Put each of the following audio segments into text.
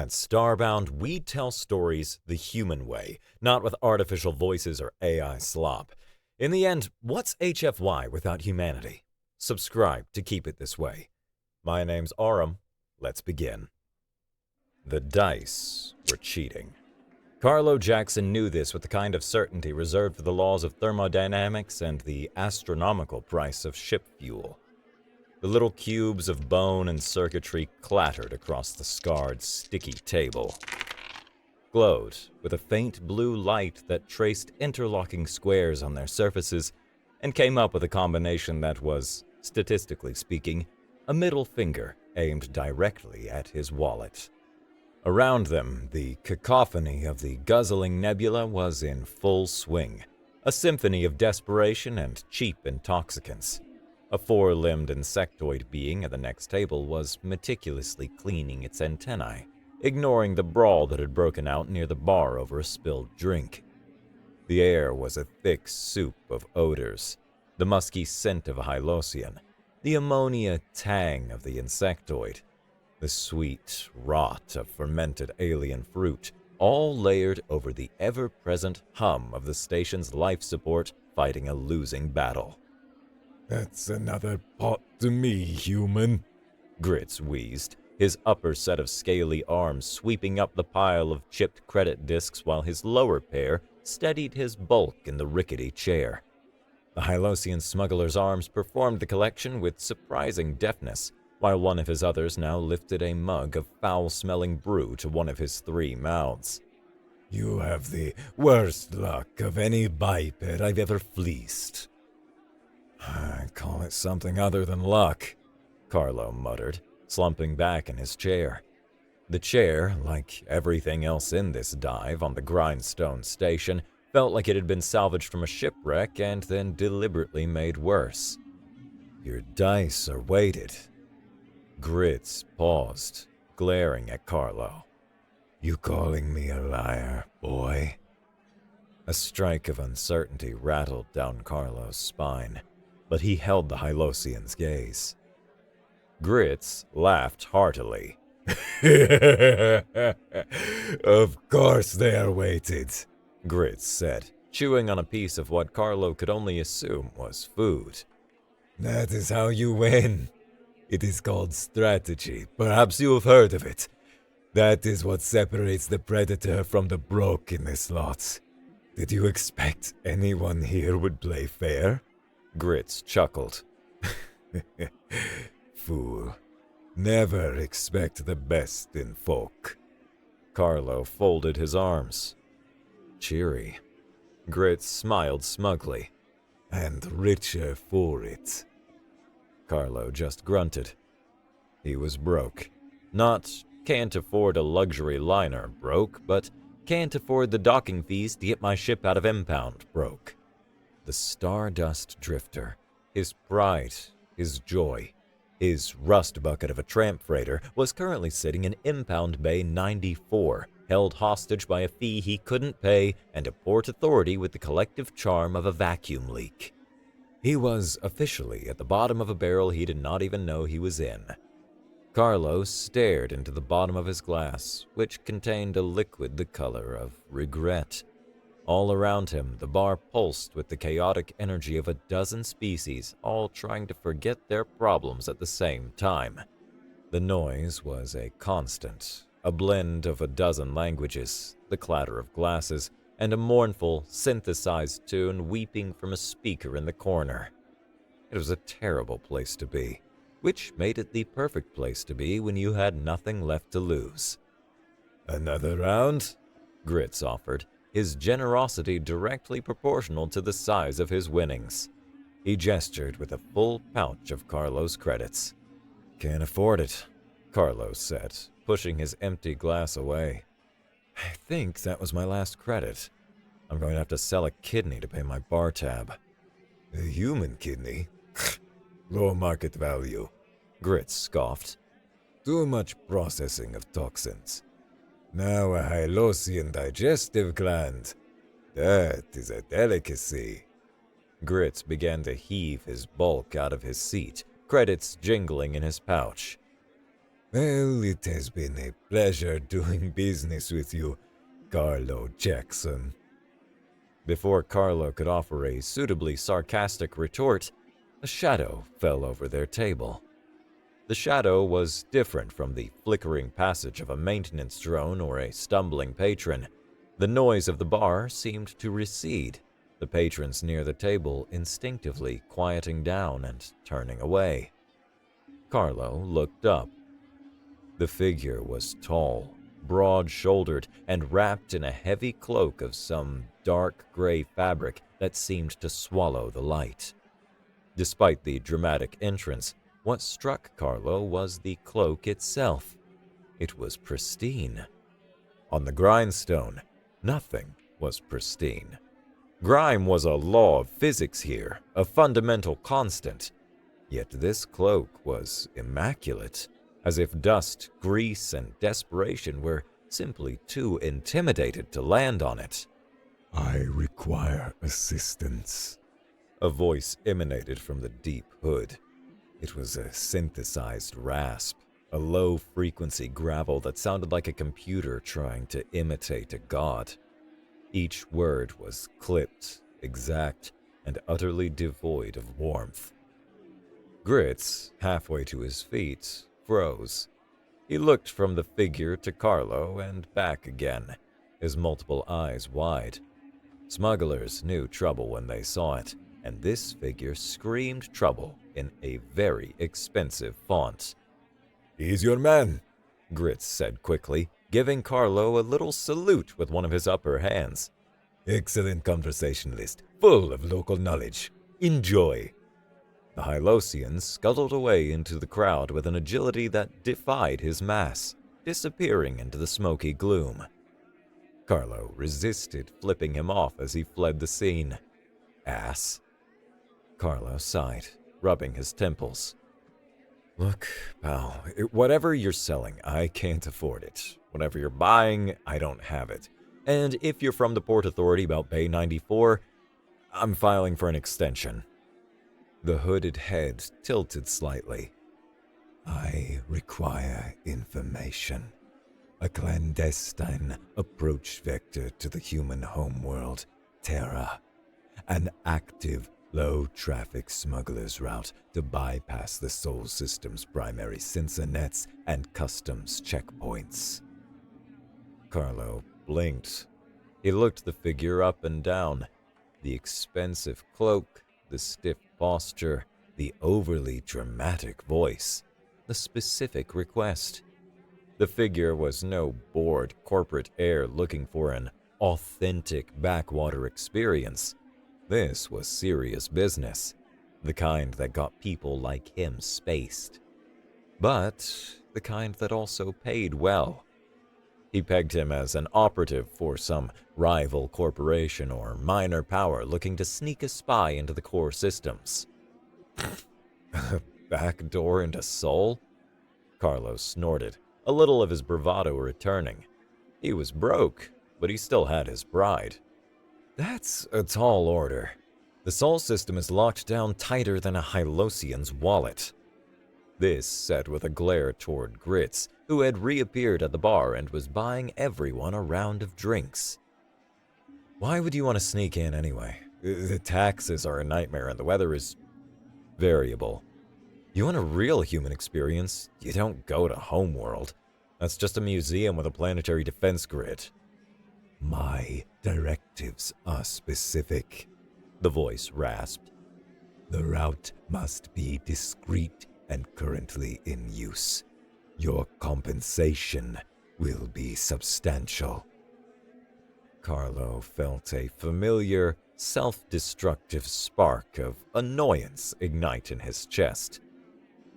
At Starbound, we tell stories the human way, not with artificial voices or AI slop. In the end, what's HFY without humanity? Subscribe to keep it this way. My name's Aurum. Let's begin. The dice were cheating. Carlo Jackson knew this with the kind of certainty reserved for the laws of thermodynamics and the astronomical price of ship fuel. The little cubes of bone and circuitry clattered across the scarred, sticky table, glowed with a faint blue light that traced interlocking squares on their surfaces and came up with a combination that was, statistically speaking, a middle finger aimed directly at his wallet. Around them, the cacophony of the guzzling nebula was in full swing, a symphony of desperation and cheap intoxicants. A four-limbed insectoid being at the next table was meticulously cleaning its antennae, ignoring the brawl that had broken out near the bar over a spilled drink. The air was a thick soup of odors, the musky scent of a Hylosian, the ammonia tang of the insectoid, the sweet rot of fermented alien fruit, all layered over the ever-present hum of the station's life support fighting a losing battle. "That's another pot to me, human," Grits wheezed, his upper set of scaly arms sweeping up the pile of chipped credit discs while his lower pair steadied his bulk in the rickety chair. The Hylosian smuggler's arms performed the collection with surprising deftness, while one of his others now lifted a mug of foul-smelling brew to one of his three mouths. "You have the worst luck of any biped I've ever fleeced." "I'd call it something other than luck," Carlo muttered, slumping back in his chair. The chair, like everything else in this dive on the grindstone station, felt like it had been salvaged from a shipwreck and then deliberately made worse. "Your dice are weighted." Grits paused, glaring at Carlo. "You calling me a liar, boy?" A strike of uncertainty rattled down Carlo's spine, but he held the Hylosian's gaze. Grits laughed heartily. "Of course they are weighted," Grits said, chewing on a piece of what Carlo could only assume was food. "That is how you win. It is called strategy. Perhaps you have heard of it. That is what separates the predator from the broke in this lot. Did you expect anyone here would play fair?" Grits chuckled. "Fool. Never expect the best in folk." Carlo folded his arms. Cheery. Grits smiled smugly. "And richer for it." Carlo just grunted. He was broke. Not can't afford a luxury liner broke, but can't afford the docking fees to get my ship out of impound broke. The Stardust Drifter, his pride, his joy, his rust bucket of a tramp freighter, was currently sitting in Impound Bay 94, held hostage by a fee he couldn't pay and a port authority with the collective charm of a vacuum leak. He was officially at the bottom of a barrel he did not even know he was in. Carlo stared into the bottom of his glass, which contained a liquid the color of regret. All around him, the bar pulsed with the chaotic energy of a dozen species, all trying to forget their problems at the same time. The noise was a constant, a blend of a dozen languages, the clatter of glasses, and a mournful, synthesized tune weeping from a speaker in the corner. It was a terrible place to be, which made it the perfect place to be when you had nothing left to lose. "Another round?" Grits offered, his generosity directly proportional to the size of his winnings. He gestured with a full pouch of Carlo's credits. "Can't afford it," Carlo said, pushing his empty glass away. "I think that was my last credit. I'm going to have to sell a kidney to pay my bar tab." "A human kidney? Low market value," Grits scoffed. "Too much processing of toxins. Now a Hylosian digestive gland. That is a delicacy." Grits began to heave his bulk out of his seat, credits jingling in his pouch. Well, it has been a pleasure doing business with you, Carlo Jackson. Before Carlo could offer a suitably sarcastic retort, a shadow fell over their table. The shadow was different from the flickering passage of a maintenance drone or a stumbling patron. The noise of the bar seemed to recede, the patrons near the table instinctively quieting down and turning away. Carlo looked up. The figure was tall, broad-shouldered, and wrapped in a heavy cloak of some dark gray fabric that seemed to swallow the light. Despite the dramatic entrance, what struck Carlo was the cloak itself. It was pristine. On the grindstone, nothing was pristine. Grime was a law of physics here, a fundamental constant. Yet this cloak was immaculate, as if dust, grease, and desperation were simply too intimidated to land on it. I require assistance. A voice emanated from the deep hood. It was a synthesized rasp, a low-frequency gravel that sounded like a computer trying to imitate a god. Each word was clipped, exact, and utterly devoid of warmth. Grits, halfway to his feet, froze. He looked from the figure to Carlo and back again, his multiple eyes wide. Smugglers knew trouble when they saw it, and this figure screamed trouble in a very expensive font. He's your man, Grits said quickly, giving Carlo a little salute with one of his upper hands. Excellent conversationalist, full of local knowledge. Enjoy. The Hylosian scuttled away into the crowd with an agility that defied his mass, disappearing into the smoky gloom. Carlo resisted flipping him off as he fled the scene. Ass. Carlo sighed, rubbing his temples. Look, pal, whatever you're selling, I can't afford it. Whatever you're buying, I don't have it. And if you're from the Port Authority about Bay 94, I'm filing for an extension. The hooded head tilted slightly. I require information. A clandestine approach vector to the human homeworld, Terra. An active, low-traffic smuggler's route to bypass the Sol System's primary sensor nets and customs checkpoints. Carlo blinked. He looked the figure up and down. The expensive cloak, the stiff posture, the overly dramatic voice, the specific request. The figure was no bored corporate heir looking for an authentic backwater experience. This was serious business, the kind that got people like him spaced. But the kind that also paid well. He pegged him as an operative for some rival corporation or minor power looking to sneak a spy into the core systems. A back door into Sol? Carlos snorted, a little of his bravado returning. He was broke, but he still had his pride. That's a tall order. The Sol system is locked down tighter than a Hylosian's wallet. This said with a glare toward Grits, who had reappeared at the bar and was buying everyone a round of drinks. Why would you want to sneak in anyway? The taxes are a nightmare and the weather is variable. You want a real human experience, you don't go to Homeworld. That's just a museum with a planetary defense grid. My directives are specific, the voice rasped. The route must be discreet and currently in use. Your compensation will be substantial. Carlo felt a familiar, self-destructive spark of annoyance ignite in his chest.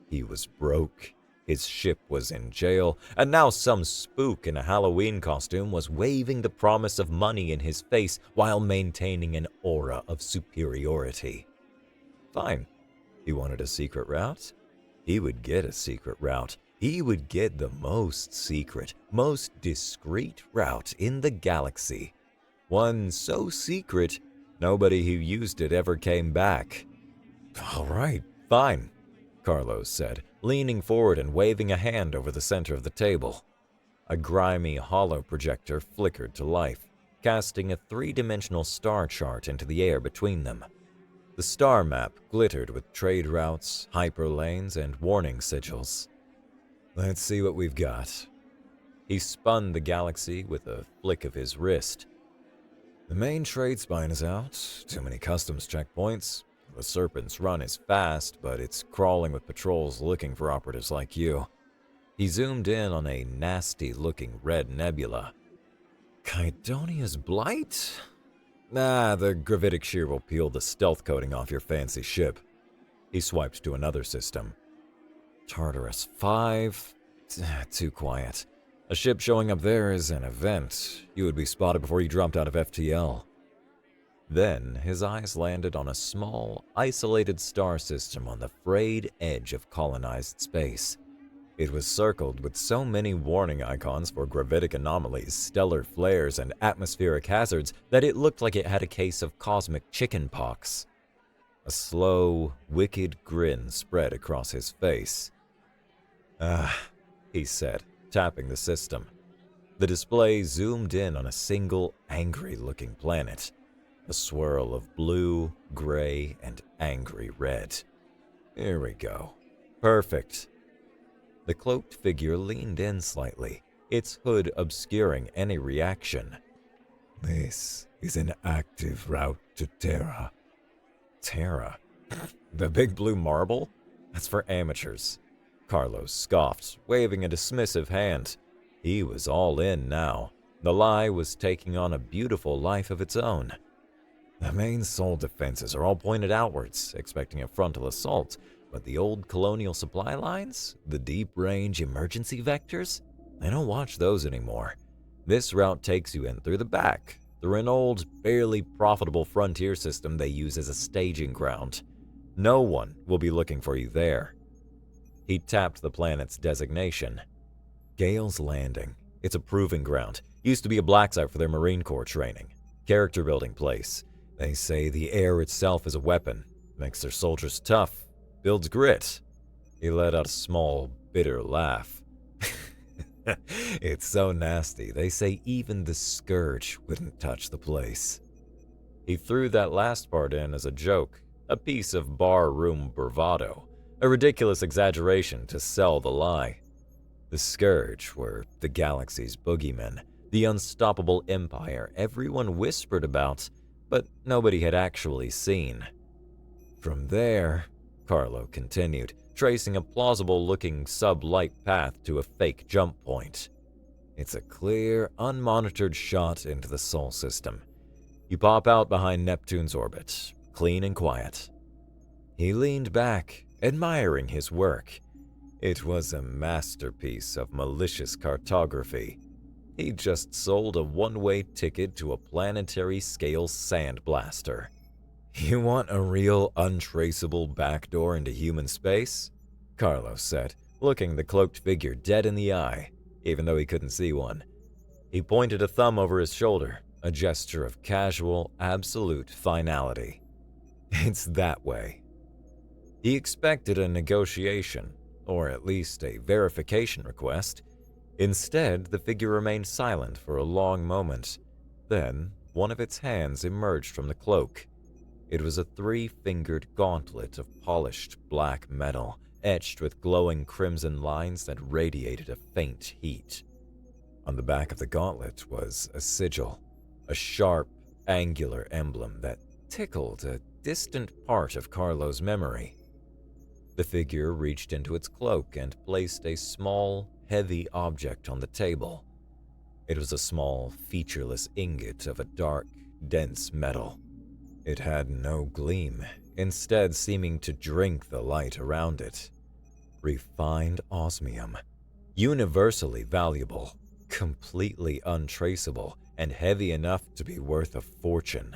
He was broke, his ship was in jail, and now some spook in a Halloween costume was waving the promise of money in his face while maintaining an aura of superiority. Fine. He wanted a secret route? He would get a secret route. He would get the most secret, most discreet route in the galaxy. One so secret, nobody who used it ever came back. All right, fine. Carlos said, leaning forward and waving a hand over the center of the table. A grimy hollow projector flickered to life, casting a three-dimensional star chart into the air between them. The star map glittered with trade routes, hyperlanes, and warning sigils. Let's see what we've got. He spun the galaxy with a flick of his wrist. The main trade spine is out, too many customs checkpoints. The Serpent's run is fast, but it's crawling with patrols looking for operatives like you. He zoomed in on a nasty-looking red nebula. Kydonia's Blight? Nah, the gravitic shear will peel the stealth coating off your fancy ship. He swiped to another system. Tartarus 5? Too quiet. A ship showing up there is an event. You would be spotted before you jumped out of FTL. Then his eyes landed on a small, isolated star system on the frayed edge of colonized space. It was circled with so many warning icons for gravitic anomalies, stellar flares, and atmospheric hazards that it looked like it had a case of cosmic chicken pox. A slow, wicked grin spread across his face. He said, tapping the system. The display zoomed in on a single, angry-looking planet. A swirl of blue, gray, and angry red. Here we go. Perfect. The cloaked figure leaned in slightly, its hood obscuring any reaction. This is an active route to Terra. Terra? The big blue marble? That's for amateurs. Carlos scoffed, waving a dismissive hand. He was all in now. The lie was taking on a beautiful life of its own. The main Sol defenses are all pointed outwards, expecting a frontal assault, but the old colonial supply lines, the deep-range emergency vectors, they don't watch those anymore. This route takes you in through the back, through an old, barely profitable frontier system they use as a staging ground. No one will be looking for you there. He tapped the planet's designation. Gale's Landing. It's a proving ground. Used to be a black site for their Marine Corps training. Character-building place. They say the air itself is a weapon. Makes their soldiers tough. Builds grit. He let out a small, bitter laugh. It's so nasty, they say even the Scourge wouldn't touch the place. He threw that last part in as a joke, a piece of bar-room bravado, a ridiculous exaggeration to sell the lie. The Scourge were the galaxy's boogeymen, the unstoppable empire everyone whispered about, but nobody had actually seen. From there, Carlo continued, tracing a plausible-looking sub-light path to a fake jump point. It's a clear, unmonitored shot into the Sol system. You pop out behind Neptune's orbit, clean and quiet. He leaned back, admiring his work. It was a masterpiece of malicious cartography. He just sold a one-way ticket to a planetary-scale sandblaster. You want a real, untraceable backdoor into human space? Carlos said, looking the cloaked figure dead in the eye, even though he couldn't see one. He pointed a thumb over his shoulder, a gesture of casual, absolute finality. It's that way. He expected a negotiation, or at least a verification request. Instead, the figure remained silent for a long moment. Then, one of its hands emerged from the cloak. It was a three-fingered gauntlet of polished black metal, etched with glowing crimson lines that radiated a faint heat. On the back of the gauntlet was a sigil, a sharp, angular emblem that tickled a distant part of Carlo's memory. The figure reached into its cloak and placed a small, heavy object on the table. It was a small, featureless ingot of a dark, dense metal. It had no gleam, instead seeming to drink the light around it. Refined osmium. Universally valuable, completely untraceable, and heavy enough to be worth a fortune.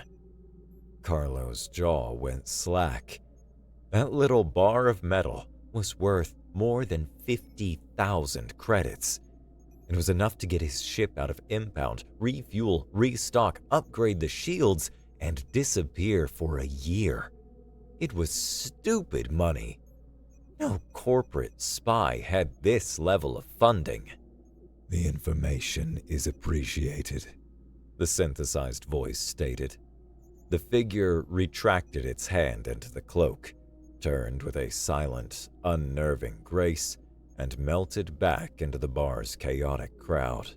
Carlo's jaw went slack. That little bar of metal was worth more than 50,000 credits. It was enough to get his ship out of impound, refuel, restock, upgrade the shields, and disappear for a year. It was stupid money. No corporate spy had this level of funding. The information is appreciated, The synthesized voice stated. The figure retracted its hand into the cloak, turned with a silent, unnerving grace, and melted back into the bar's chaotic crowd.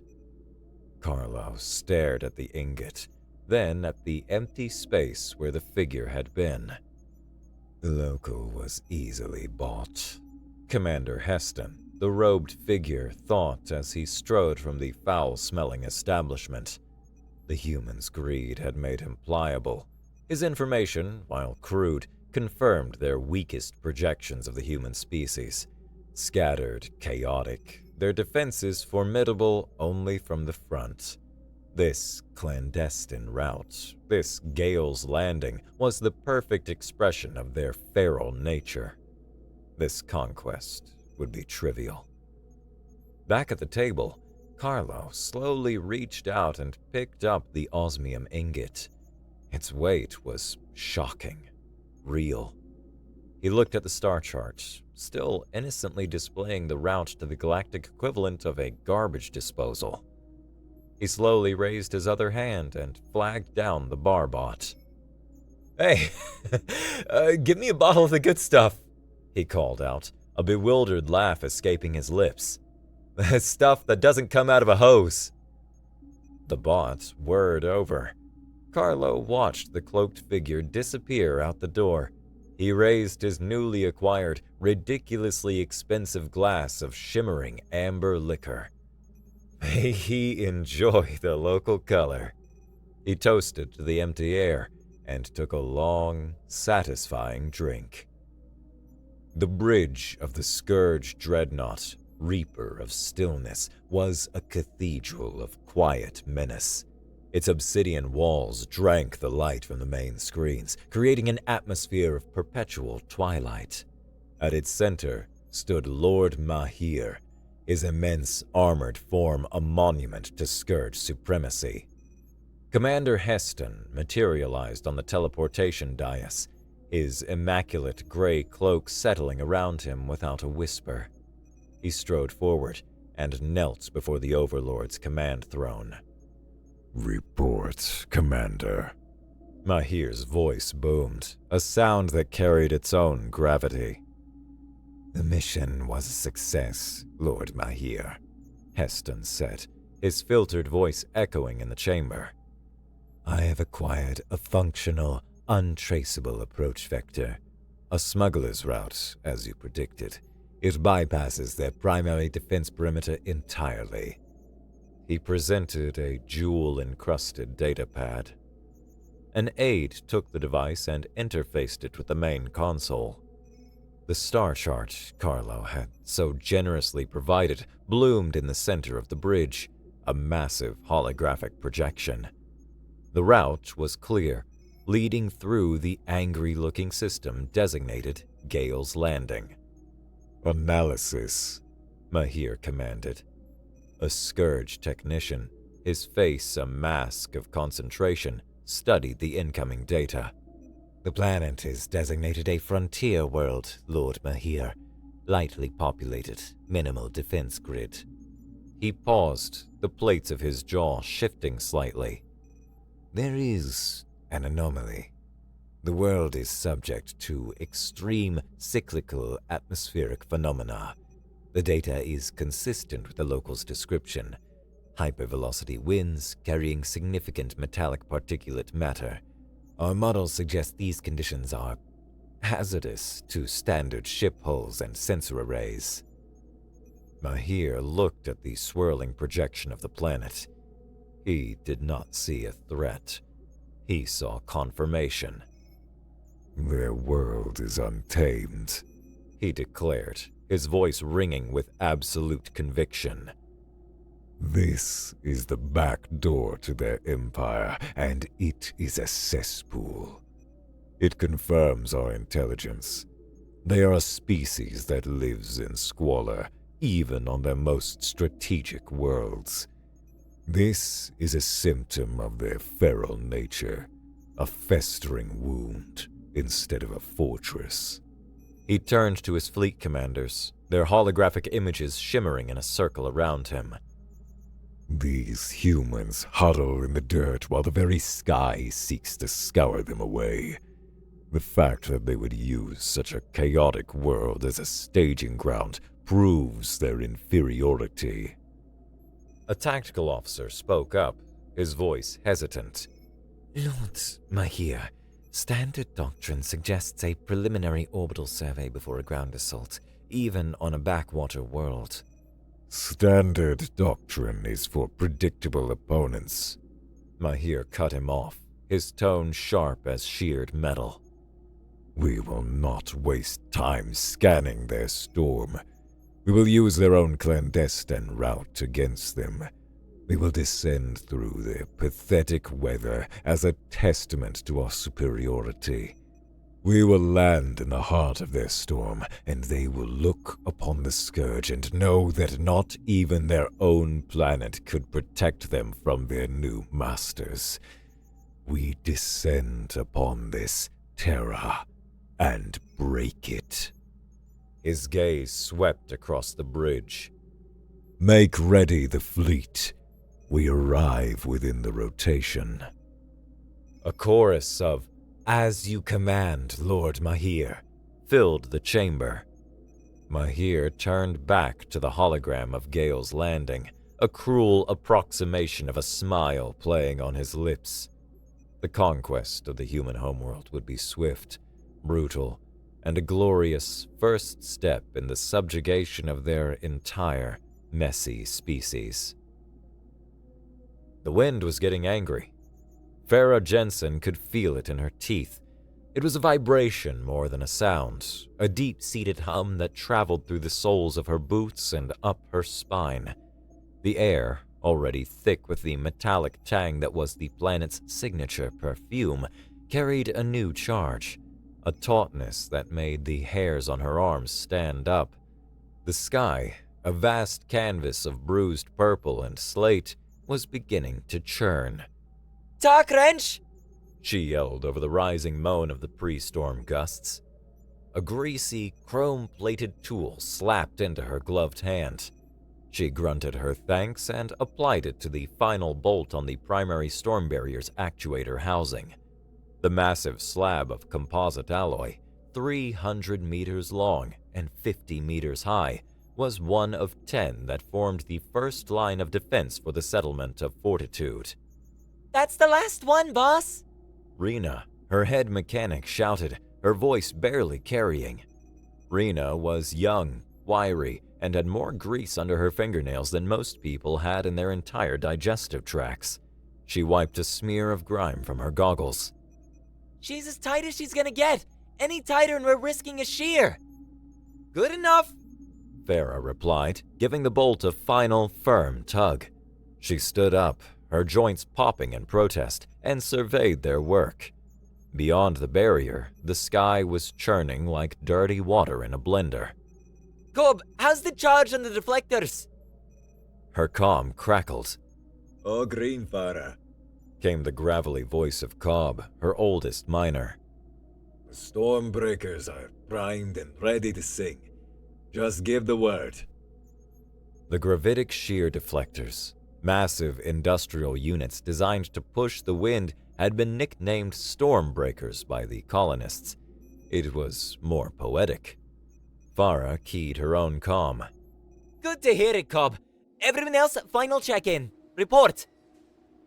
Carlo stared at the ingot, then at the empty space where the figure had been. The local was easily bought. Commander Heston, the robed figure, thought as he strode from the foul-smelling establishment. The human's greed had made him pliable. His information, while crude, confirmed their weakest projections of the human species. Scattered, chaotic, their defenses formidable only from the front. This clandestine route, this Gale's Landing, was the perfect expression of their feral nature. This conquest would be trivial. Back at the table, Carlo slowly reached out and picked up the osmium ingot. Its weight was shocking, real. He looked at the star chart, still innocently displaying the route to the galactic equivalent of a garbage disposal. He slowly raised his other hand and flagged down the bar bot. "Hey, give me a bottle of the good stuff," he called out, a bewildered laugh escaping his lips. "The stuff that doesn't come out of a hose." The bot whirred over. Carlo watched the cloaked figure disappear out the door. He raised his newly acquired, ridiculously expensive glass of shimmering amber liquor. May he enjoy the local color. He toasted to the empty air and took a long, satisfying drink. The bridge of the Scourge Dreadnought, Reaper of Stillness, was a cathedral of quiet menace. Its obsidian walls drank the light from the main screens, creating an atmosphere of perpetual twilight. At its center stood Lord Mahir, his immense armored form a monument to Scourge supremacy. Commander Heston materialized on the teleportation dais, his immaculate gray cloak settling around him without a whisper. He strode forward and knelt before the Overlord's command throne. "Report, Commander." Mahir's voice boomed, a sound that carried its own gravity. "The mission was a success, Lord Mahir," Heston said, his filtered voice echoing in the chamber. "I have acquired a functional, untraceable approach vector. A smuggler's route, as you predicted. It bypasses their primary defense perimeter entirely." He presented a jewel-encrusted datapad. An aide took the device and interfaced it with the main console. The star chart Carlo had so generously provided bloomed in the center of the bridge, a massive holographic projection. The route was clear, leading through the angry-looking system designated Gale's Landing. "Analysis," Mahir commanded. A Scourge technician, his face a mask of concentration, studied the incoming data. "The planet is designated a frontier world, Lord Mahir. Lightly populated, minimal defense grid." He paused, the plates of his jaw shifting slightly. "There is an anomaly. The world is subject to extreme cyclical atmospheric phenomena. The data is consistent with the local's description. Hypervelocity winds carrying significant metallic particulate matter. Our models suggest these conditions are hazardous to standard ship hulls and sensor arrays." Mahir looked at the swirling projection of the planet. He did not see a threat. He saw confirmation. "Their world is untamed," he declared, his voice ringing with absolute conviction. "This is the back door to their empire, and it is a cesspool. It confirms our intelligence. They are a species that lives in squalor, even on their most strategic worlds. This is a symptom of their feral nature, a festering wound instead of a fortress." He turned to his fleet commanders, their holographic images shimmering in a circle around him. These humans huddle in the dirt while the very sky seeks to scour them away. The fact that they would use such a chaotic world as a staging ground proves their inferiority. A tactical officer spoke up, his voice hesitant. Lord Mahir, standard doctrine suggests a preliminary orbital survey before a ground assault, even on a backwater world. Standard doctrine is for predictable opponents. Mahir cut him off, his tone sharp as sheared metal. We will not waste time scanning their storm. We will use their own clandestine route against them. We will descend through their pathetic weather as a testament to our superiority. We will land in the heart of their storm, and they will look upon the scourge and know that not even their own planet could protect them from their new masters. We descend upon this terror and break it. His gaze swept across the bridge. Make ready the fleet. We arrive within the rotation. A chorus of, "As you command, Lord Mahir," filled the chamber. Mahir turned back to the hologram of Gale's landing, a cruel approximation of a smile playing on his lips. The conquest of the human homeworld would be swift, brutal, and a glorious first step in the subjugation of their entire messy species. The wind was getting angry. Farah Jensen could feel it in her teeth. It was a vibration more than a sound, a deep-seated hum that traveled through the soles of her boots and up her spine. The air, already thick with the metallic tang that was the planet's signature perfume, carried a new charge, a tautness that made the hairs on her arms stand up. The sky, a vast canvas of bruised purple and slate, was beginning to churn. "Talk wrench!" she yelled over the rising moan of the pre-storm gusts. A greasy, chrome-plated tool slapped into her gloved hand. She grunted her thanks and applied it to the final bolt on the primary storm barrier's actuator housing. The massive slab of composite alloy, 300 meters long and 50 meters high, was one of 10 that formed the first line of defense for the settlement of Fortitude. "That's the last one, boss!" Rena, her head mechanic, shouted, her voice barely carrying. Rena was young, wiry, and had more grease under her fingernails than most people had in their entire digestive tracts. She wiped a smear of grime from her goggles. "She's as tight as she's gonna get. Any tighter and we're risking a shear." "Good enough," Farah replied, giving the bolt a final, firm tug. She stood up, her joints popping in protest, and surveyed their work. Beyond the barrier, the sky was churning like dirty water in a blender. "Cobb, how's the charge on the deflectors?" Her comm crackled. "Oh, green, Farah," came the gravelly voice of Cobb, her oldest miner. "The Stormbreakers are primed and ready to sing. Just give the word." The gravitic shear deflectors, massive industrial units designed to push the wind, had been nicknamed Stormbreakers by the colonists. It was more poetic. Farah keyed her own comm. "Good to hear it, Cobb. Everyone else, final check-in. Report."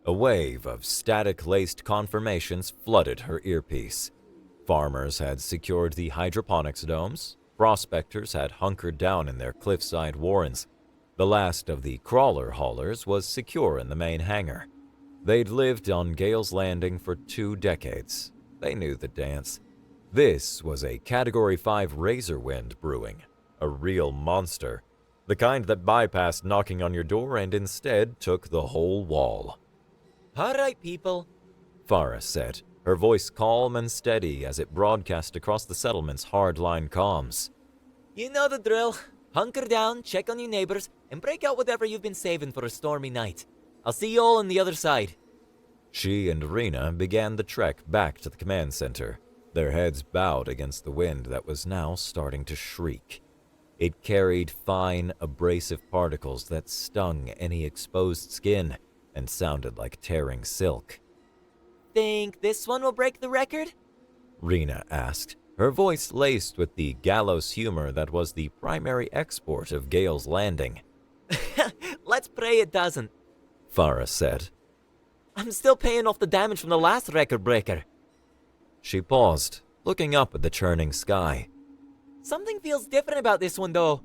A wave of static-laced confirmations flooded her earpiece. Farmers had secured the hydroponics domes. Prospectors had hunkered down in their cliffside warrens. The last of the crawler haulers was secure in the main hangar. They'd lived on Gale's Landing for 2 decades. They knew the dance. This was a Category 5 razor wind brewing, a real monster, the kind that bypassed knocking on your door and instead took the whole wall. "All right, people," Farah said, her voice calm and steady as it broadcast across the settlement's hardline comms. "You know the drill. Hunker down, check on your neighbors, and break out whatever you've been saving for a stormy night. I'll see you all on the other side." She and Rena began the trek back to the command center. their heads bowed against the wind that was now starting to shriek. It carried fine, abrasive particles that stung any exposed skin and sounded like tearing silk. Think this one will break the record? Rena asked, her voice laced with the gallows humor that was the primary export of Gale's Landing. Let's pray it doesn't, Farah said. I'm still paying off the damage from the last record breaker. She paused, looking up at the churning sky. Something feels different about this one, though.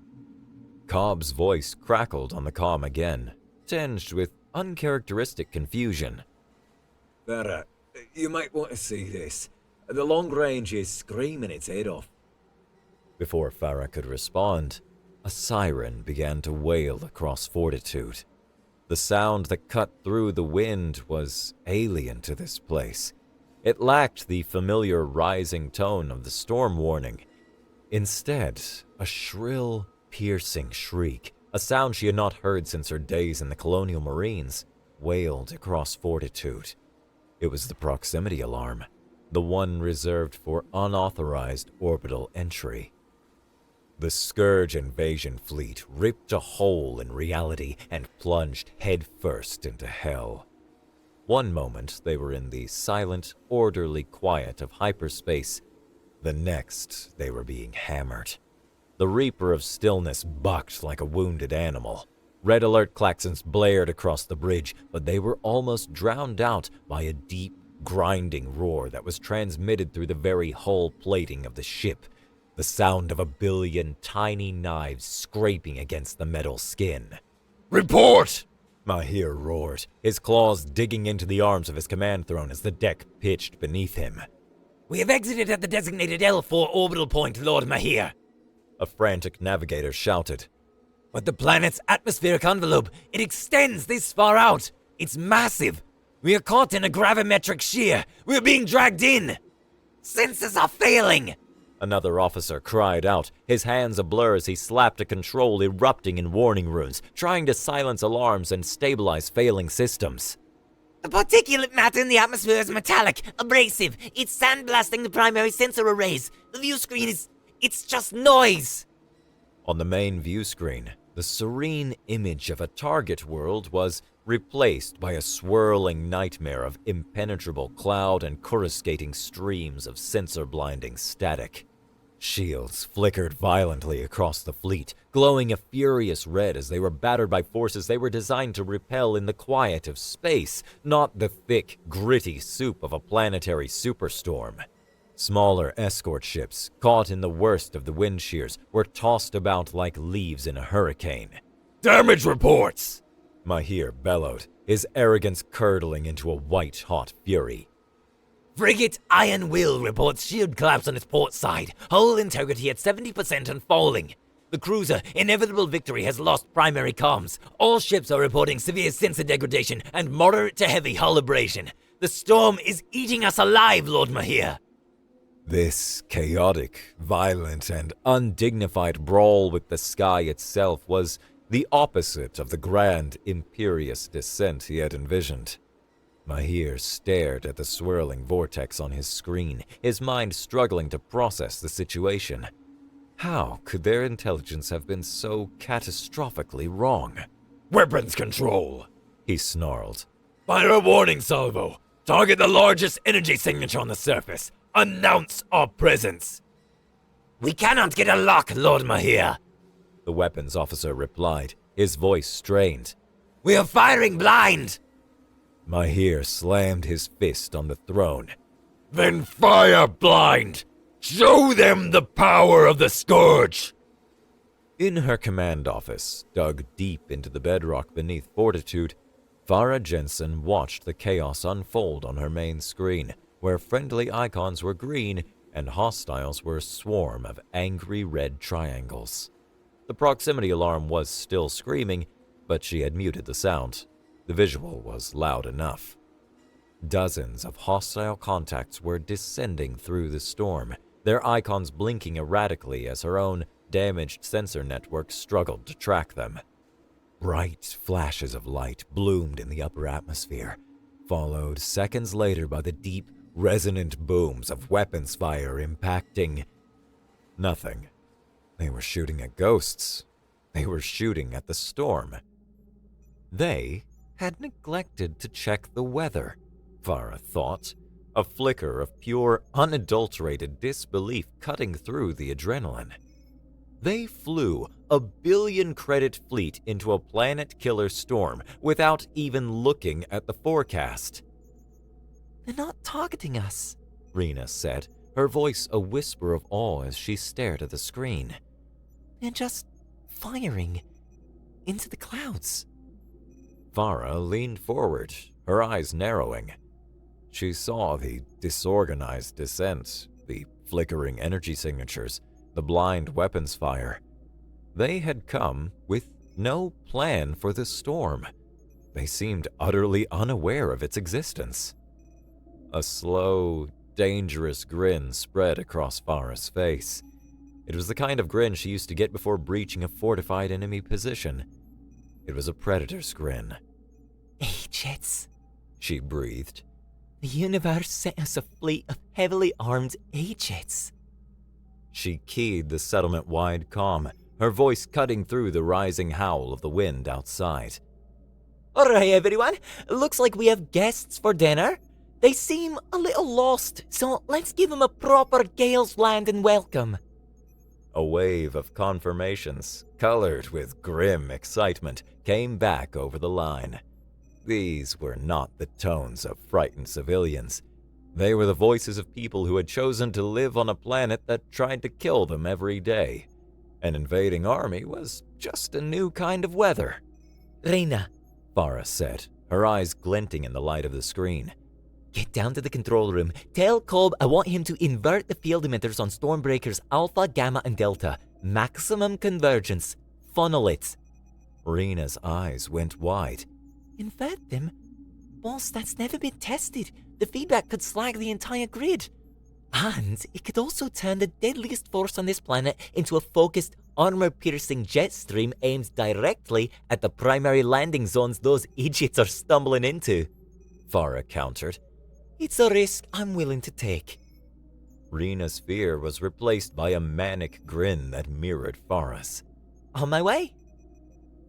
Cobb's voice crackled on the comm again, tinged with uncharacteristic confusion. Farah, you might want to see this. The long range is screaming its head off. Before Farah could respond, a siren began to wail across Fortitude. The sound that cut through the wind was alien to this place. It lacked the familiar rising tone of the storm warning. Instead, a shrill, piercing shriek, a sound she had not heard since her days in the Colonial Marines, wailed across Fortitude. It was the proximity alarm, the one reserved for unauthorized orbital entry. The Scourge invasion fleet ripped a hole in reality and plunged headfirst into hell. One moment they were in the silent, orderly quiet of hyperspace. The next they were being hammered. The Reaper of Stillness bucked like a wounded animal. Red alert klaxons blared across the bridge, but they were almost drowned out by a deep, grinding roar that was transmitted through the very hull plating of the ship. The sound of a billion tiny knives scraping against the metal skin. "Report!" Mahir roared, his claws digging into the arms of his command throne as the deck pitched beneath him. We have exited at the designated L4 orbital point, Lord Mahir. A frantic navigator shouted. But the planet's atmospheric envelope, it extends this far out. It's massive. We are caught in a gravimetric shear. We are being dragged in. Sensors are failing. Another officer cried out, his hands ablur as he slapped a control erupting in warning runes, trying to silence alarms and stabilize failing systems. The particulate matter in the atmosphere is metallic, abrasive. It's sandblasting the primary sensor arrays. The view screen it's just noise. On the main view screen, the serene image of a target world was replaced by a swirling nightmare of impenetrable cloud and coruscating streams of sensor-blinding static. Shields flickered violently across the fleet, glowing a furious red as they were battered by forces they were designed to repel in the quiet of space, not the thick, gritty soup of a planetary superstorm. Smaller escort ships, caught in the worst of the wind shears, were tossed about like leaves in a hurricane. "Damage reports!" Mahir bellowed, his arrogance curdling into a white-hot fury. Frigate Iron Will reports shield collapse on its port side. Hull integrity at 70% and falling. The cruiser Inevitable Victory has lost primary comms. All ships are reporting severe sensor degradation and moderate to heavy hull abrasion. The storm is eating us alive, Lord Mahir. This chaotic, violent, and undignified brawl with the sky itself was the opposite of the grand, imperious descent he had envisioned. Mahir stared at the swirling vortex on his screen, his mind struggling to process the situation. How could their intelligence have been so catastrophically wrong? "Weapons control!" he snarled. "Fire a warning salvo! Target the largest energy signature on the surface! Announce our presence!" We cannot get a lock, Lord Mahir, the weapons officer replied, his voice strained. "We are firing blind!" Mahir slammed his fist on the throne. "Then fire blind! Show them the power of the Scourge!" In her command office, dug deep into the bedrock beneath Fortitude, Farah Jensen watched the chaos unfold on her main screen, where friendly icons were green and hostiles were a swarm of angry red triangles. The proximity alarm was still screaming, but she had muted the sound. The visual was loud enough. Dozens of hostile contacts were descending through the storm, their icons blinking erratically as her own damaged sensor network struggled to track them. Bright flashes of light bloomed in the upper atmosphere, followed seconds later by the deep, resonant booms of weapons fire impacting nothing. They were shooting at ghosts. They were shooting at the storm. They had neglected to check the weather, Farah thought, a flicker of pure, unadulterated disbelief cutting through the adrenaline. They flew a billion-credit fleet into a planet-killer storm without even looking at the forecast. They're not targeting us, Rena said, her voice a whisper of awe as she stared at the screen. They're just firing into the clouds. Farah leaned forward, her eyes narrowing. She saw the disorganized descent, the flickering energy signatures, the blind weapons fire. They had come with no plan for the storm. They seemed utterly unaware of its existence. A slow, dangerous grin spread across Farah's face. It was the kind of grin she used to get before breaching a fortified enemy position. It was a predator's grin. Agents, She breathed. the universe sent us a fleet of heavily armed agents. She keyed the settlement-wide comm, her voice cutting through the rising howl of the wind outside. Alright everyone, looks like we have guests for dinner. They seem a little lost, so let's give them a proper Gale's Landing welcome. A wave of confirmations, colored with grim excitement, came back over the line. These were not the tones of frightened civilians. They were the voices of people who had chosen to live on a planet that tried to kill them every day. An invading army was just a new kind of weather. Reina, Farah said, her eyes glinting in the light of the screen. get down to the control room. Tell Cobb I want him to invert the field emitters on Stormbreakers Alpha, Gamma, and Delta. Maximum convergence. Funnel it. Rena's eyes went wide. Invert them? Boss, that's never been tested. The feedback could slag the entire grid. And it could also turn the deadliest force on this planet into a focused, armor-piercing jet stream aimed directly at the primary landing zones those idiots are stumbling into. Farah countered. It's a risk I'm willing to take. Rena's fear was replaced by a manic grin that mirrored Farah's. On my way.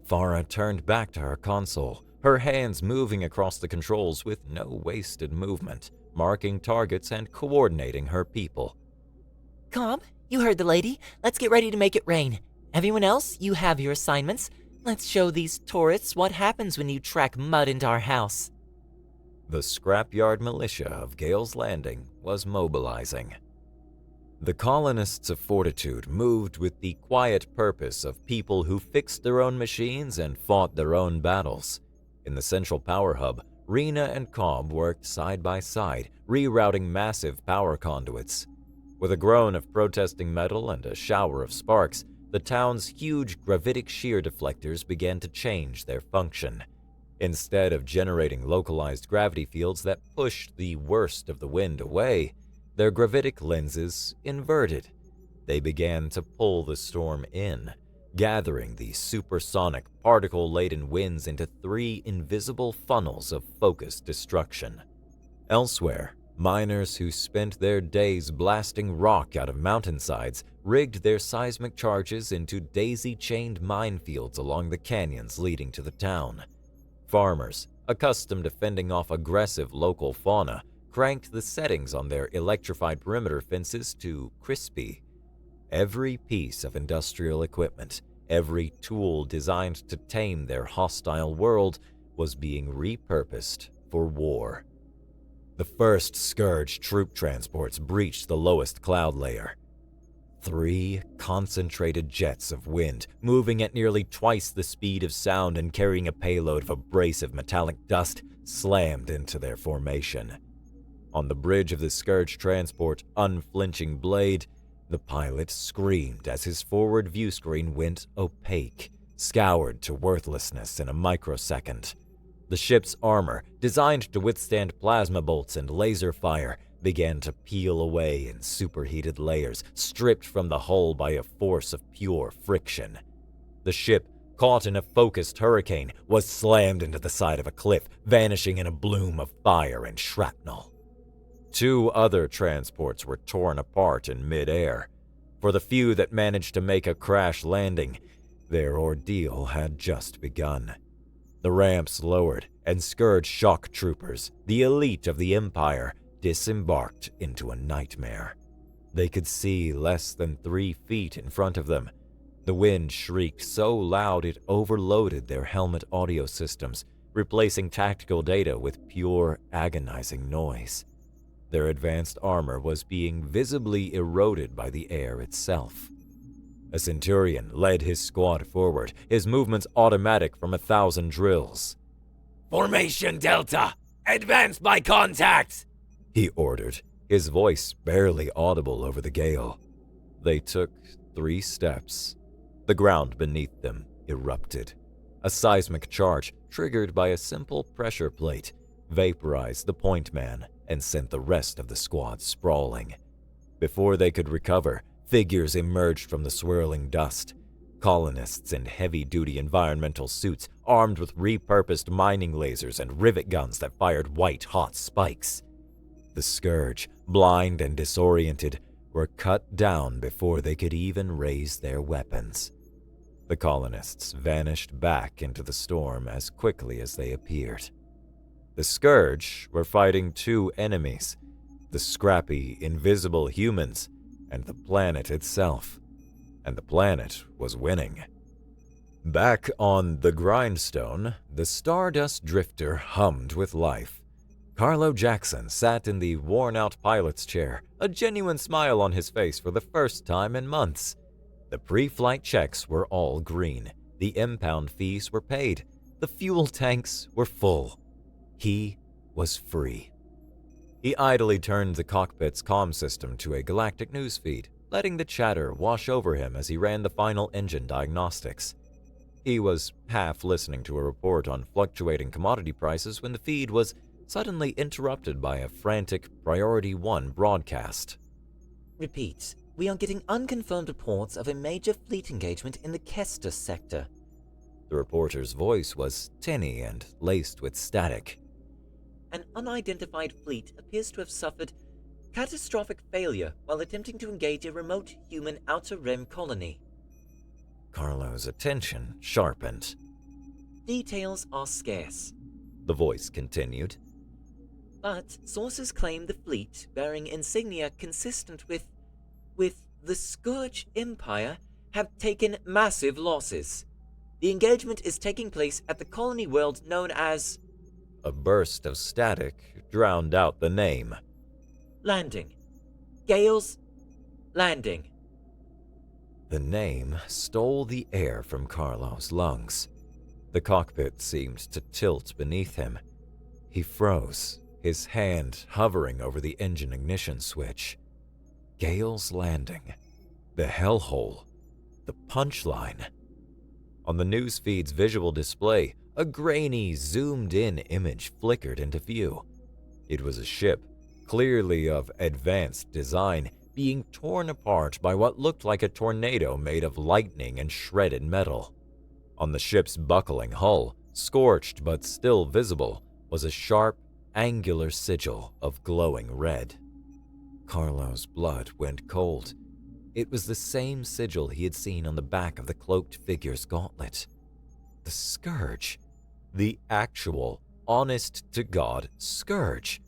Farah turned back to her console, her hands moving across the controls with no wasted movement, marking targets and coordinating her people. Cobb, you heard the lady. Let's get ready to make it rain. Everyone else, you have your assignments. Let's show these tourists what happens when you track mud into our house. The scrapyard militia of Gale's Landing was mobilizing. The colonists of Fortitude moved with the quiet purpose of people who fixed their own machines and fought their own battles. In the central power hub, Rena and Cobb worked side by side, rerouting massive power conduits. With a groan of protesting metal and a shower of sparks, the town's huge gravitic shear deflectors began to change their function. Instead of generating localized gravity fields that pushed the worst of the wind away, their gravitic lenses inverted. They began to pull the storm in, gathering the supersonic, particle-laden winds into 3 invisible funnels of focused destruction. Elsewhere, miners who spent their days blasting rock out of mountainsides rigged their seismic charges into daisy-chained minefields along the canyons leading to the town. Farmers, accustomed to fending off aggressive local fauna, cranked the settings on their electrified perimeter fences to crispy. Every piece of industrial equipment, every tool designed to tame their hostile world, was being repurposed for war. The first Scourge troop transports breached the lowest cloud layer. 3 concentrated jets of wind, moving at nearly twice the speed of sound and carrying a payload of abrasive metallic dust, slammed into their formation. On the bridge of the Scourge transport unflinching blade, the pilot screamed as his forward view screen went opaque, scoured to worthlessness in a microsecond. The ship's armor, designed to withstand plasma bolts and laser fire, began to peel away in superheated layers, stripped from the hull by a force of pure friction. The ship, caught in a focused hurricane, was slammed into the side of a cliff, vanishing in a bloom of fire and shrapnel. 2 other transports were torn apart in mid-air. For the few that managed to make a crash landing, their ordeal had just begun. The ramps lowered, and Scourge shock troopers, the elite of the Empire, disembarked into a nightmare. They could see less than 3 feet in front of them. The wind shrieked so loud it overloaded their helmet audio systems, replacing tactical data with pure, agonizing noise. Their advanced armor was being visibly eroded by the air itself. A Centurion led his squad forward, his movements automatic from 1,000 drills. Formation Delta! Advance by contact! He ordered, his voice barely audible over the gale. They took 3 steps. The ground beneath them erupted. A seismic charge, triggered by a simple pressure plate, vaporized the point man and sent the rest of the squad sprawling. Before they could recover, figures emerged from the swirling dust. Colonists in heavy-duty environmental suits, armed with repurposed mining lasers and rivet guns that fired white-hot spikes. The Scourge, blind and disoriented, were cut down before they could even raise their weapons. The colonists vanished back into the storm as quickly as they appeared. The Scourge were fighting 2 enemies, the scrappy, invisible humans and the planet itself. And the planet was winning. Back on the grindstone, the Stardust Drifter hummed with life. Carlo Jackson sat in the worn-out pilot's chair, a genuine smile on his face for the first time in months. The pre-flight checks were all green, the impound fees were paid, the fuel tanks were full. He was free. He idly turned the cockpit's comm system to a galactic newsfeed, letting the chatter wash over him as he ran the final engine diagnostics. He was half listening to a report on fluctuating commodity prices when the feed was suddenly interrupted by a frantic Priority 1 broadcast. Repeat, we are getting unconfirmed reports of a major fleet engagement in the Kestus sector. The reporter's voice was tinny and laced with static. An unidentified fleet appears to have suffered catastrophic failure while attempting to engage a remote human outer rim colony. Carlo's attention sharpened. Details are scarce, The voice continued. but sources claim the fleet, bearing insignia consistent with the Scourge Empire, have taken massive losses. The engagement is taking place at the colony world known as A burst of static drowned out the name. Landing. Gale's Landing. The name stole the air from Carlo's lungs. The cockpit seemed to tilt beneath him. He froze, his hand hovering over the engine ignition switch. Gale's Landing. The hellhole. The punchline. On the newsfeed's visual display, a grainy, zoomed-in image flickered into view. It was a ship, clearly of advanced design, being torn apart by what looked like a tornado made of lightning and shredded metal. On the ship's buckling hull, scorched but still visible, was a sharp, angular sigil of glowing red. Carlo's blood went cold. It was the same sigil he had seen on the back of the cloaked figure's gauntlet. The Scourge. The actual, honest-to-God Scourge.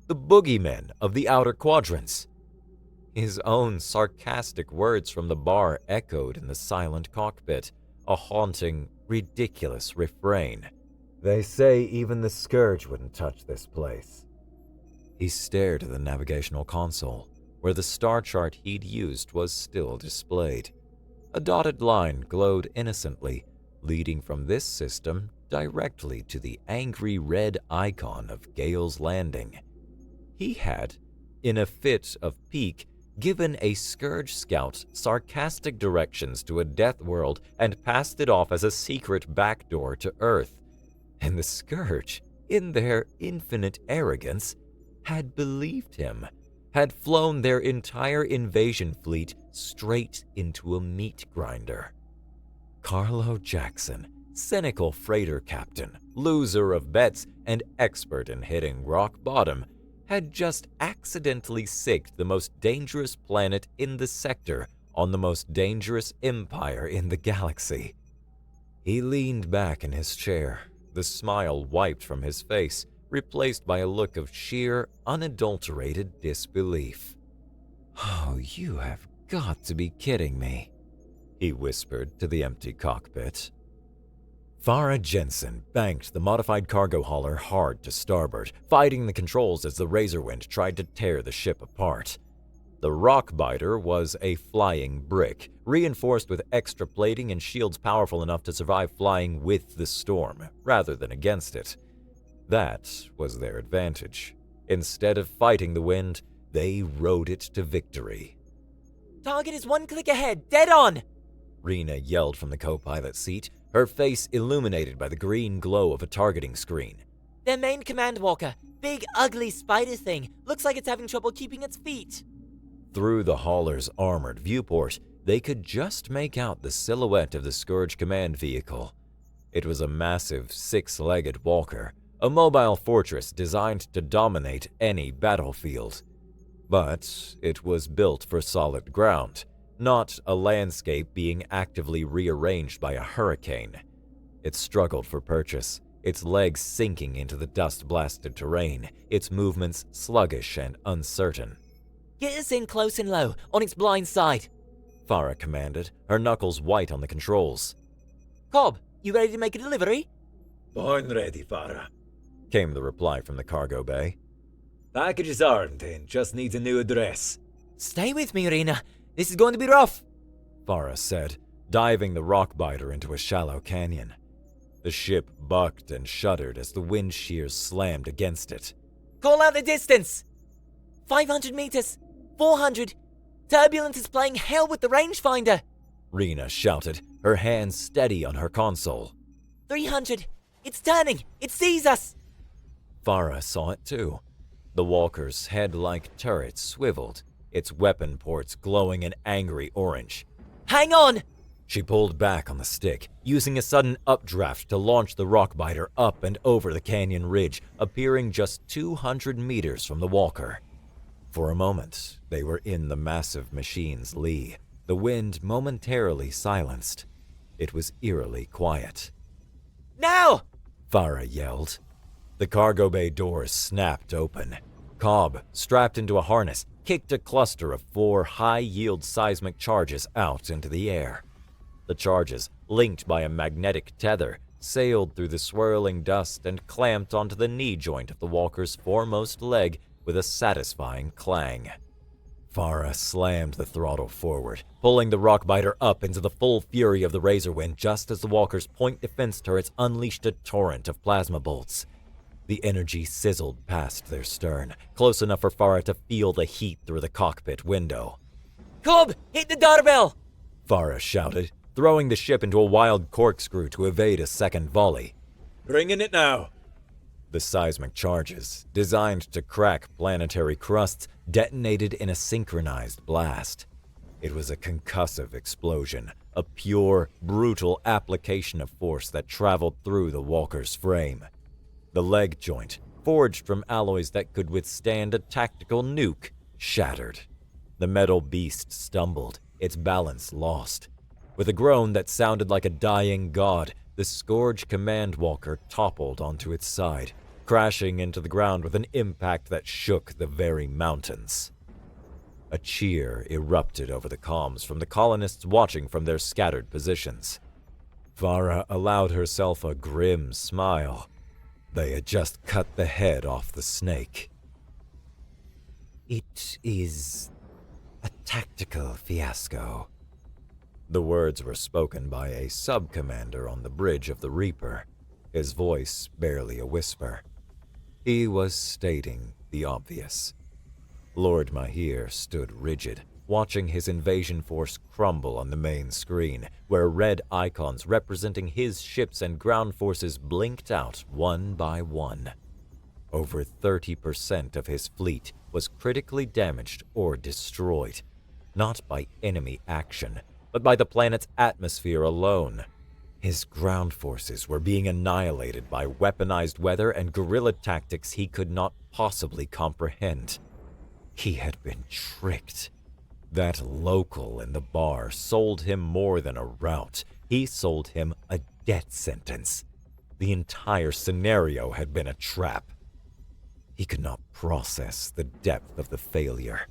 The boogeymen of the outer quadrants. His own sarcastic words from the bar echoed in the silent cockpit, a haunting, ridiculous refrain. They say even the Scourge wouldn't touch this place. He stared at the navigational console, where the star chart he'd used was still displayed. A dotted line glowed innocently, leading from this system directly to the angry red icon of Gale's Landing. He had, in a fit of pique, given a Scourge scout sarcastic directions to a death world and passed it off as a secret backdoor to Earth. And the Scourge, in their infinite arrogance, had believed him, had flown their entire invasion fleet straight into a meat grinder. Carlo Jackson, cynical freighter captain, loser of bets, and expert in hitting rock bottom, had just accidentally sicked the most dangerous planet in the sector on the most dangerous empire in the galaxy. He leaned back in his chair, the smile wiped from his face, replaced by a look of sheer, unadulterated disbelief. "Oh, you have got to be kidding me," he whispered to the empty cockpit. Farah Jensen banked the modified cargo hauler hard to starboard, fighting the controls as the Razorwind tried to tear the ship apart. The Rockbiter was a flying brick, reinforced with extra plating and shields powerful enough to survive flying with the storm, rather than against it. That was their advantage. Instead of fighting the wind, they rode it to victory. Target is 1 click ahead, dead on! Rena yelled from the co-pilot seat, her face illuminated by the green glow of a targeting screen. Their main command walker, big ugly spider thing, looks like it's having trouble keeping its feet. Through the hauler's armored viewport, they could just make out the silhouette of the Scourge command vehicle. It was a massive 6-legged walker, a mobile fortress designed to dominate any battlefield. But it was built for solid ground, not a landscape being actively rearranged by a hurricane. It struggled for purchase, its legs sinking into the dust-blasted terrain, its movements sluggish and uncertain. Get us in close and low, on its blind side, Farah commanded, her knuckles white on the controls. Cobb, you ready to make a delivery? Born ready, Farah, came the reply from the cargo bay. Packages aren't in, just needs a new address. Stay with me, Rena. This is going to be rough, Farah said, diving the Rockbiter into a shallow canyon. The ship bucked and shuddered as the wind shears slammed against it. Call out the distance! 500 meters! 400! Turbulence is playing hell with the rangefinder! Rena shouted, her hands steady on her console. 300! It's turning! It sees us! Farah saw it too. The walker's head-like turret swiveled, its weapon ports glowing an angry orange. Hang on! She pulled back on the stick, using a sudden updraft to launch the Rockbiter up and over the canyon ridge, appearing just 200 meters from the walker. For a moment, they were in the massive machine's lee, the wind momentarily silenced. It was eerily quiet. Now! Farah yelled. The cargo bay doors snapped open. Cobb, strapped into a harness, kicked a cluster of 4 high-yield seismic charges out into the air. The charges, linked by a magnetic tether, sailed through the swirling dust and clamped onto the knee joint of the walker's foremost leg with a satisfying clang. Farah slammed the throttle forward, pulling the Rockbiter up into the full fury of the Razorwind just as the walker's point defense turrets unleashed a torrent of plasma bolts. The energy sizzled past their stern, close enough for Farah to feel the heat through the cockpit window. Cobb, hit the doorbell! Farah shouted, throwing the ship into a wild corkscrew to evade a second volley. Bringing it now. The seismic charges, designed to crack planetary crusts, detonated in a synchronized blast. It was a concussive explosion, a pure, brutal application of force that traveled through the walker's frame. The leg joint, forged from alloys that could withstand a tactical nuke, shattered. The metal beast stumbled, its balance lost. With a groan that sounded like a dying god, the Scourge command walker toppled onto its side, crashing into the ground with an impact that shook the very mountains. A cheer erupted over the comms from the colonists watching from their scattered positions. Farah allowed herself a grim smile. They had just cut the head off the snake. It is a tactical fiasco. The words were spoken by a sub-commander on the bridge of the Reaper, his voice barely a whisper. He was stating the obvious. Lord Mahir stood rigid, watching his invasion force crumble on the main screen, where red icons representing his ships and ground forces blinked out one by one. Over 30% of his fleet was critically damaged or destroyed, not by enemy action, but by the planet's atmosphere alone. His ground forces were being annihilated by weaponized weather and guerrilla tactics he could not possibly comprehend. He had been tricked. That local in the bar sold him more than a route. He sold him a death sentence. The entire scenario had been a trap. He could not process the depth of the failure.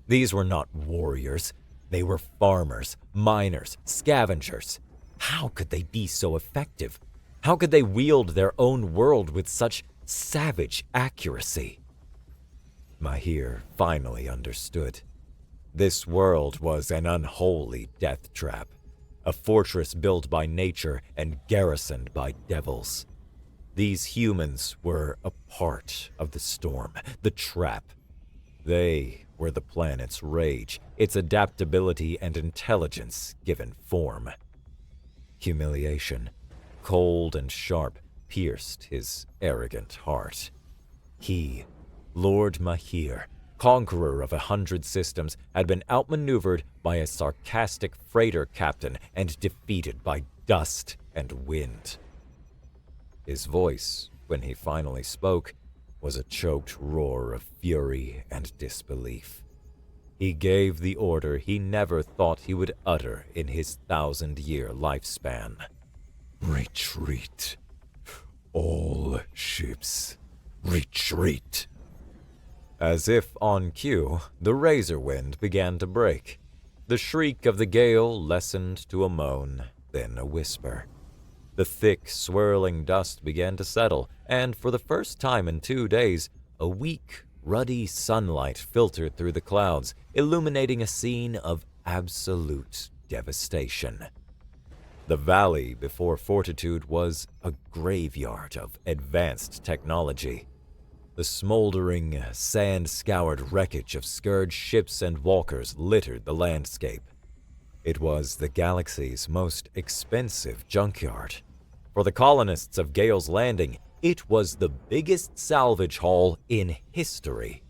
These were not warriors. They were farmers, miners, scavengers. How could they be so effective? How could they wield their own world with such savage accuracy? Mahir finally understood. This world was an unholy death trap, a fortress built by nature and garrisoned by devils. These humans were a part of the storm, the trap. They were the planet's rage, its adaptability and intelligence given form. Humiliation, cold and sharp, pierced his arrogant heart. He, Lord Mahir, conqueror of 100 systems, had been outmaneuvered by a sarcastic freighter captain and defeated by dust and wind. His voice, when he finally spoke, was a choked roar of fury and disbelief. He gave the order he never thought he would utter in his 1,000-year lifespan. Retreat. All ships, retreat. As if on cue, the razor wind began to break. The shriek of the gale lessened to a moan, then a whisper. The thick, swirling dust began to settle, and for the first time in 2 days, a weak, ruddy sunlight filtered through the clouds, illuminating a scene of absolute devastation. The valley before Fortitude was a graveyard of advanced technology. The smoldering, sand-scoured wreckage of scourged ships and walkers littered the landscape. It was the galaxy's most expensive junkyard. For the colonists of Gale's Landing, it was the biggest salvage haul in history.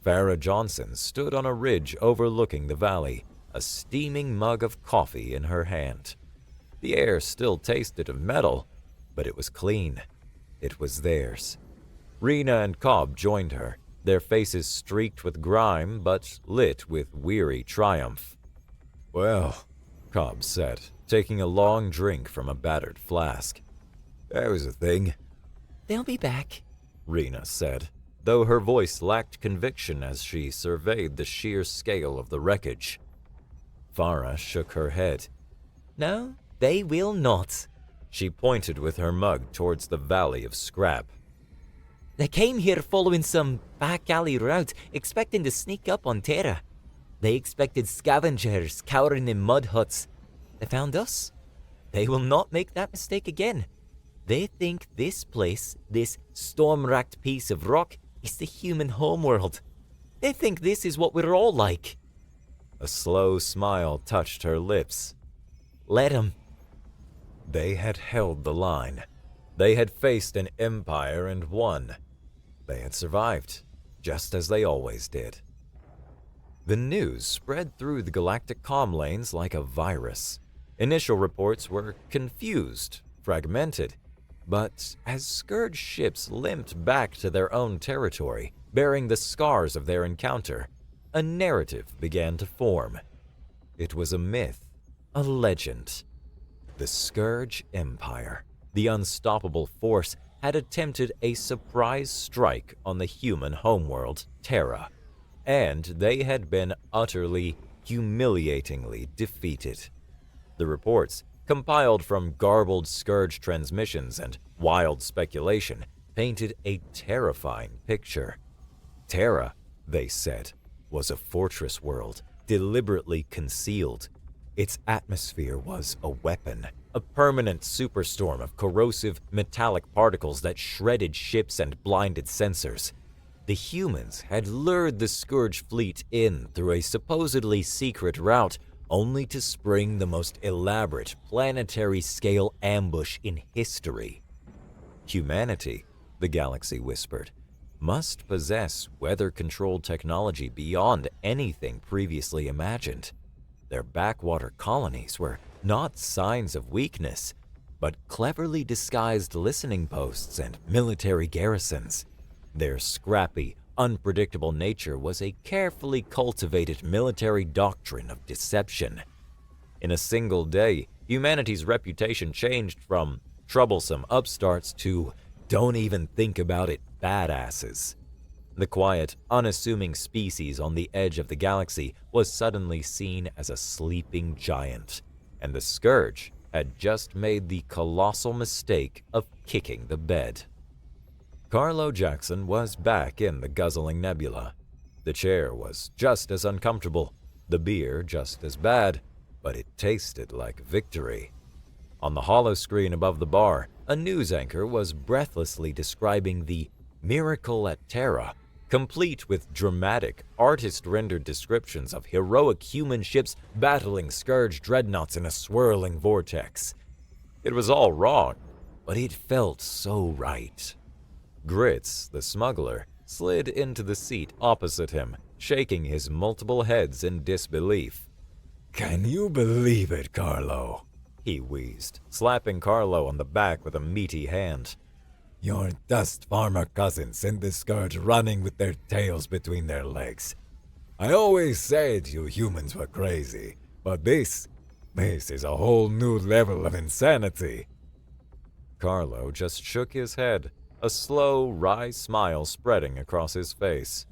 Farah Johnson stood on a ridge overlooking the valley, a steaming mug of coffee in her hand. The air still tasted of metal, but it was clean. It was theirs. Rena and Cobb joined her, their faces streaked with grime but lit with weary triumph. Well, Cobb said, taking a long drink from a battered flask. that was a thing. They'll be back, Rena said, though her voice lacked conviction as she surveyed the sheer scale of the wreckage. Farah shook her head. No, they will not. She pointed with her mug towards the valley of scrap. They came here following some back alley route, expecting to sneak up on Terra. They expected scavengers cowering in mud huts. They found us. They will not make that mistake again. They think this place, this storm-racked piece of rock, is the human homeworld. They think this is what we're all like. A slow smile touched her lips. Let 'em. They had held the line. They had faced an empire and won. They had survived, just as they always did. The news spread through the galactic comm lanes like a virus. Initial reports were confused, fragmented, but as scourged ships limped back to their own territory, bearing the scars of their encounter, a narrative began to form. It was a myth, a legend. The Scourge Empire, the unstoppable force, had attempted a surprise strike on the human homeworld, Terra, and they had been utterly, humiliatingly defeated. The reports, compiled from garbled Scourge transmissions and wild speculation, painted a terrifying picture. Terra, they said, was a fortress world, deliberately concealed. Its atmosphere was a weapon, a permanent superstorm of corrosive metallic particles that shredded ships and blinded sensors. The humans had lured the Scourge fleet in through a supposedly secret route, only to spring the most elaborate planetary-scale ambush in history. Humanity, the galaxy whispered, must possess weather-controlled technology beyond anything previously imagined. Their backwater colonies were not signs of weakness, but cleverly disguised listening posts and military garrisons. Their scrappy, unpredictable nature was a carefully cultivated military doctrine of deception. In a single day, humanity's reputation changed from troublesome upstarts to don't even think about it badasses. The quiet, unassuming species on the edge of the galaxy was suddenly seen as a sleeping giant, and the Scourge had just made the colossal mistake of kicking the bed. Carlo Jackson was back in the guzzling nebula. The chair was just as uncomfortable, the beer just as bad, but it tasted like victory. On the holoscreen above the bar, a news anchor was breathlessly describing the miracle at Terra, complete with dramatic, artist-rendered descriptions of heroic human ships battling Scourge dreadnoughts in a swirling vortex. It was all wrong, but it felt so right. Grits, the smuggler, slid into the seat opposite him, shaking his multiple heads in disbelief. Can you believe it, Carlo? He wheezed, slapping Carlo on the back with a meaty hand. Your dust farmer cousins sent the Scourge running with their tails between their legs. I always said you humans were crazy, but this is a whole new level of insanity. Carlo just shook his head, a slow, wry smile spreading across his face.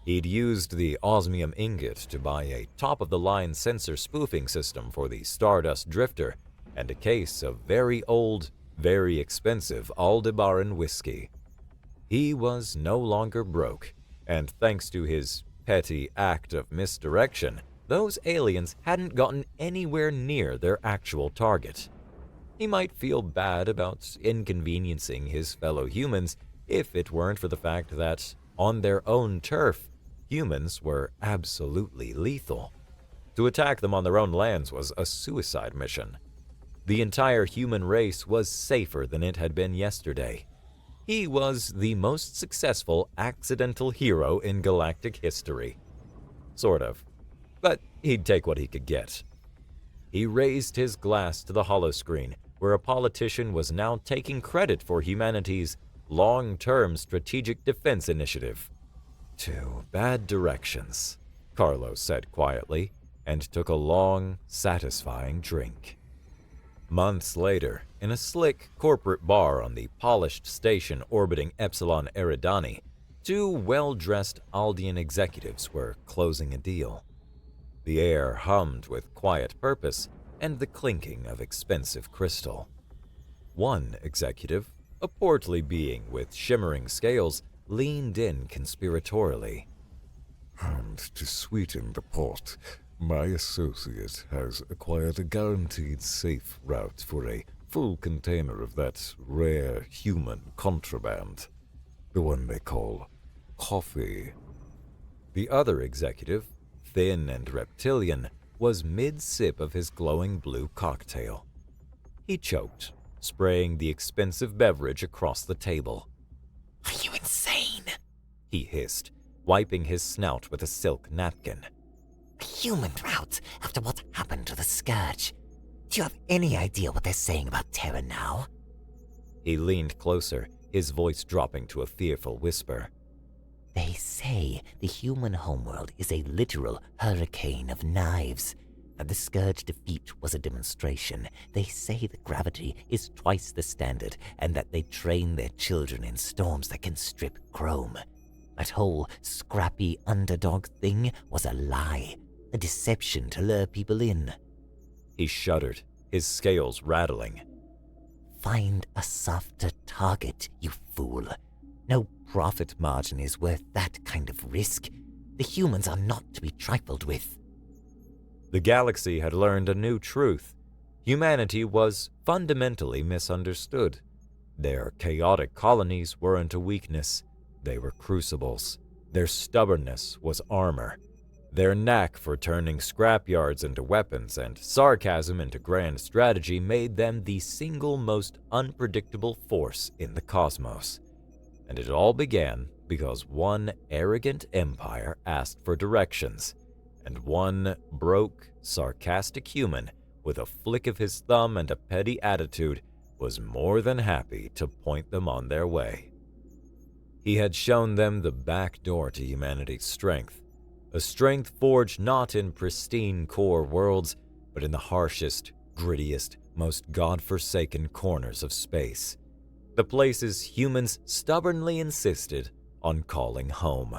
He'd used the osmium ingot to buy a top-of-the-line sensor spoofing system for the Stardust Drifter and a case of very old, very expensive Aldebaran whiskey. He was no longer broke, and thanks to his petty act of misdirection, those aliens hadn't gotten anywhere near their actual target. He might feel bad about inconveniencing his fellow humans if it weren't for the fact that, on their own turf, humans were absolutely lethal. To attack them on their own lands was a suicide mission. The entire human race was safer than it had been yesterday. He was the most successful accidental hero in galactic history. Sort of. But he'd take what he could get. He raised his glass to the holoscreen, where a politician was now taking credit for humanity's long-term strategic defense initiative. Two bad directions, Carlo said quietly, and took a long, satisfying drink. Months later, in a slick corporate bar on the polished station orbiting Epsilon Eridani, two well-dressed Aldean executives were closing a deal. The air hummed with quiet purpose and the clinking of expensive crystal. One executive, a portly being with shimmering scales, leaned in conspiratorially. And to sweeten the pot, my associate has acquired a guaranteed safe route for a full container of that rare human contraband. The one they call coffee. The other executive, thin and reptilian, was mid-sip of his glowing blue cocktail. He choked, spraying the expensive beverage across the table. Are you insane? He hissed, wiping his snout with a silk napkin. A human route after what happened to the Scourge. Do you have any idea what they're saying about Terra now? He leaned closer, his voice dropping to a fearful whisper. They say the human homeworld is a literal hurricane of knives. And the Scourge defeat was a demonstration. They say the gravity is twice the standard and that they train their children in storms that can strip chrome. That whole scrappy underdog thing was a lie, a deception to lure people in. He shuddered, his scales rattling. Find a softer target, you fool. No profit margin is worth that kind of risk. The humans are not to be trifled with. The galaxy had learned a new truth. Humanity was fundamentally misunderstood. Their chaotic colonies weren't a weakness. They were crucibles. Their stubbornness was armor. Their knack for turning scrapyards into weapons and sarcasm into grand strategy made them the single most unpredictable force in the cosmos. And it all began because one arrogant empire asked for directions, and one broke, sarcastic human with a flick of his thumb and a petty attitude, was more than happy to point them on their way. He had shown them the back door to humanity's strength, a strength forged not in pristine core worlds, but in the harshest, grittiest, most god-forsaken corners of space, the places humans stubbornly insisted on calling home.